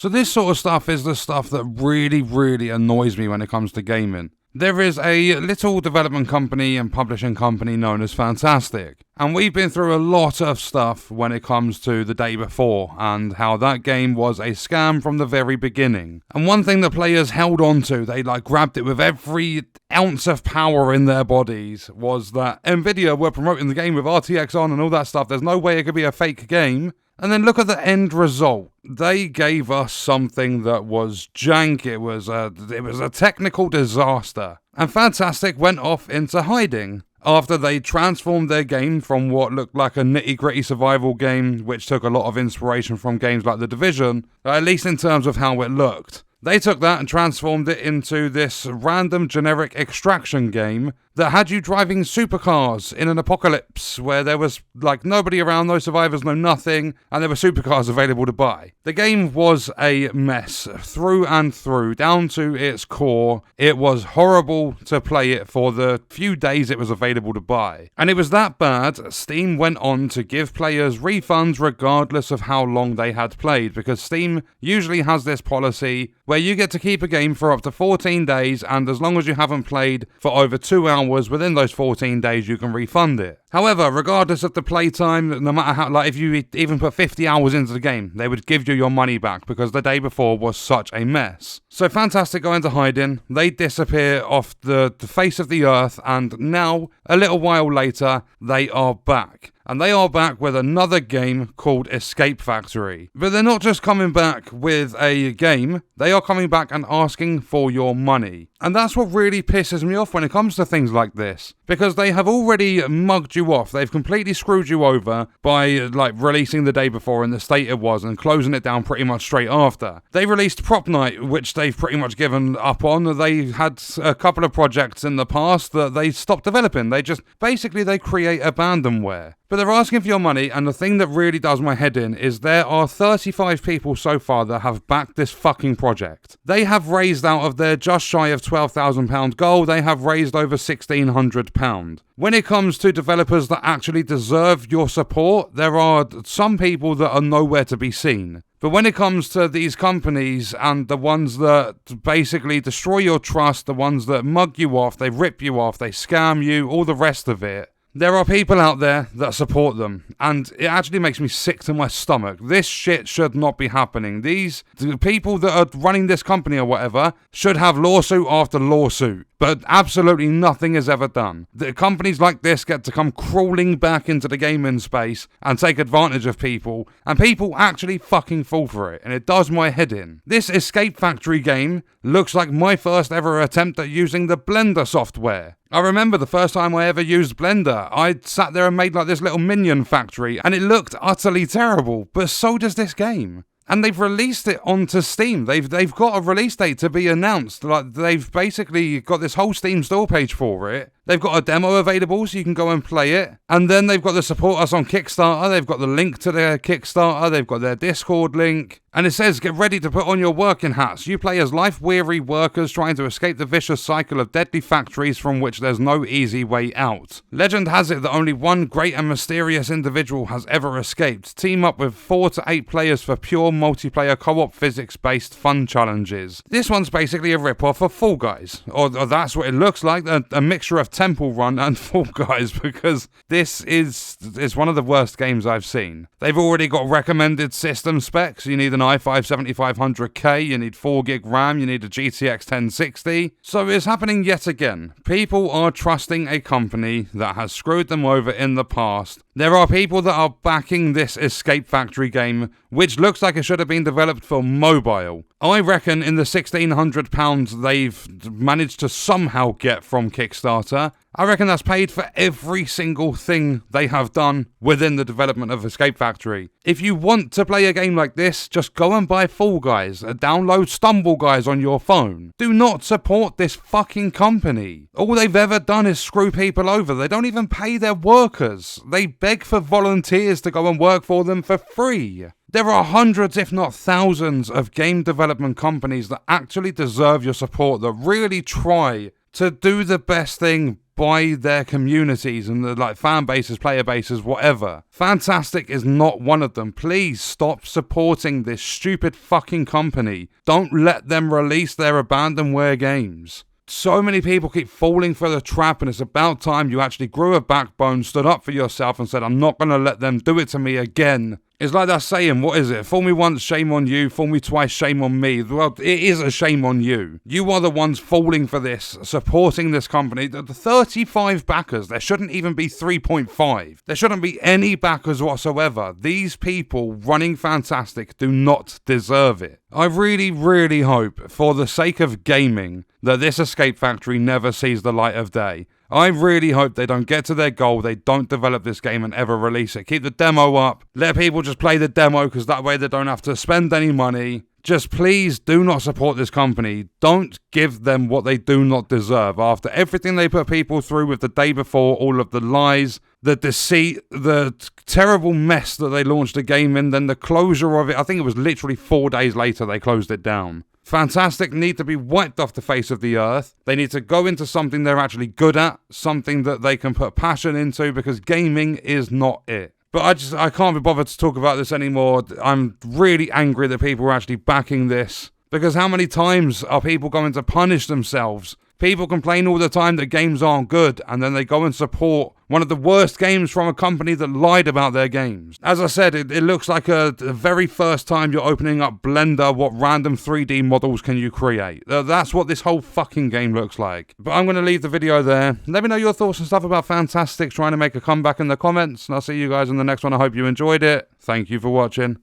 So this sort of stuff is the stuff that really annoys me when it comes to gaming. There is a little development company and publishing company known as Fntastic, and we've been through a lot of stuff when it comes to The Day Before and how that game was a scam from the very beginning. And one thing that players held on to, they grabbed it with every ounce of power in their bodies, was that Nvidia were promoting the game with RTX on and all that stuff. There's no way it could be a fake game. And then look at the end result. They gave us something that was jank. It was a technical disaster. And Fntastic went off into hiding after they transformed their game from what looked like a nitty-gritty survival game, which took a lot of inspiration from games like The Division, at least in terms of how it looked. They took that and transformed it into this random generic extraction game that had you driving supercars in an apocalypse where there was nobody around, no survivors, no nothing, and there were supercars available to buy. The game was a mess through and through, down to its core. It was horrible to play it for the few days it was available to buy. And it was that bad, Steam went on to give players refunds regardless of how long they had played, because Steam usually has this policy where you get to keep a game for up to 14 days, and as long as you haven't played for over 2 hours within those 14 days, you can refund it. However, regardless of the playtime, no matter how, if you even put 50 hours into the game, they would give you your money back because The Day Before was such a mess. So Fntastic go into hiding, they disappear off the face of the earth, and now, a little while later, they are back. And they are back with another game called Escape Factory. But they're not just coming back with a game, they are coming back and asking for your money. And that's what really pisses me off when it comes to things like this. Because they have already mugged you off. They've completely screwed you over by releasing The Day Before in the state it was and closing it down pretty much straight after. They released Prop Night, which they've pretty much given up on. They had a couple of projects in the past that they stopped developing. They create abandonware. But they're asking for your money, and the thing that really does my head in is there are 35 people so far that have backed this fucking project. They have raised out of their just shy of £12,000 goal, they have raised over £1,600. When it comes to developers that actually deserve your support, there are some people that are nowhere to be seen. But when it comes to these companies and the ones that basically destroy your trust, the ones that mug you off, they rip you off, they scam you, all the rest of it, there are people out there that support them, and it actually makes me sick to my stomach. This shit should not be happening. These people that are running this company or whatever should have lawsuit after lawsuit, but absolutely nothing is ever done. The companies like this get to come crawling back into the gaming space and take advantage of people, and people actually fucking fall for it, and it does my head in. This Escape Factory game looks like my first ever attempt at using the Blender software. I remember the first time I ever used Blender, I sat there and made this little minion factory, and it looked utterly terrible, but so does this game. And they've released it onto Steam. They've got a release date to be announced. They've basically got this whole Steam store page for it. They've got a demo available so you can go and play it. And then they've got the support us on Kickstarter. They've got the link to their Kickstarter. They've got their Discord link. And it says, get ready to put on your working hats. You play as life-weary workers trying to escape the vicious cycle of deadly factories from which there's no easy way out. Legend has it that only one great and mysterious individual has ever escaped. Team up with 4 to 8 players for pure multiplayer co-op physics-based fun challenges. This one's basically a rip-off of Fall Guys. Or that's what it looks like, a mixture of Temple Run and Fall Guys, because this is one of the worst games I've seen. They've already got recommended system specs. You need an i5 7500K, you need 4GB RAM, you need a GTX 1060. So it's happening yet again. People are trusting a company that has screwed them over in the past. There are people that are backing this Escape Factory game, which looks like it should have been developed for mobile. I reckon in the £1,600 they've managed to somehow get from Kickstarter, I reckon that's paid for every single thing they have done within the development of Escape Factory. If you want to play a game like this, just go and buy Fall Guys, download Stumble Guys on your phone. Do not support this fucking company. All they've ever done is screw people over. They don't even pay their workers. They beg for volunteers to go and work for them for free. There are hundreds, if not thousands, of game development companies that actually deserve your support, that really try to do the best thing by their communities and the like fan bases, player bases, whatever. Fntastic is not one of them. Please stop supporting this stupid fucking company. Don't let them release their abandonware games. So many people keep falling for the trap, and it's about time you actually grew a backbone, stood up for yourself and said, I'm not going to let them do it to me again. It's like that saying, what is it? Fool me once, shame on you. Fool me twice, shame on me. Well, it is a shame on you. You are the ones falling for this, supporting this company. The 35 backers, there shouldn't even be 3.5. There shouldn't be any backers whatsoever. These people running Fntastic do not deserve it. I really, really hope, for the sake of gaming, that this Escape Factory never sees the light of day. I really hope they don't get to their goal, they don't develop this game and ever release it. Keep the demo up, let people just play the demo, because that way they don't have to spend any money. Just please do not support this company. Don't give them what they do not deserve. After everything they put people through with the day before, all of the lies, the deceit, the terrible mess that they launched the game in, then the closure of it, I think it was literally 4 days later they closed it down. Fntastic need to be wiped off the face of the earth. They need to go into something they're actually good at, something that they can put passion into, because gaming is not it. But I can't be bothered to talk about this anymore. I'm really angry that people are actually backing this, because how many times are people going to punish themselves? People complain all the time that games aren't good, and then they go and support one of the worst games from a company that lied about their games. As I said, it looks like the very first time you're opening up Blender, what random 3D models can you create? That's what this whole fucking game looks like. But I'm going to leave the video there. Let me know your thoughts and stuff about Fntastic trying to make a comeback in the comments, and I'll see you guys in the next one. I hope you enjoyed it. Thank you for watching.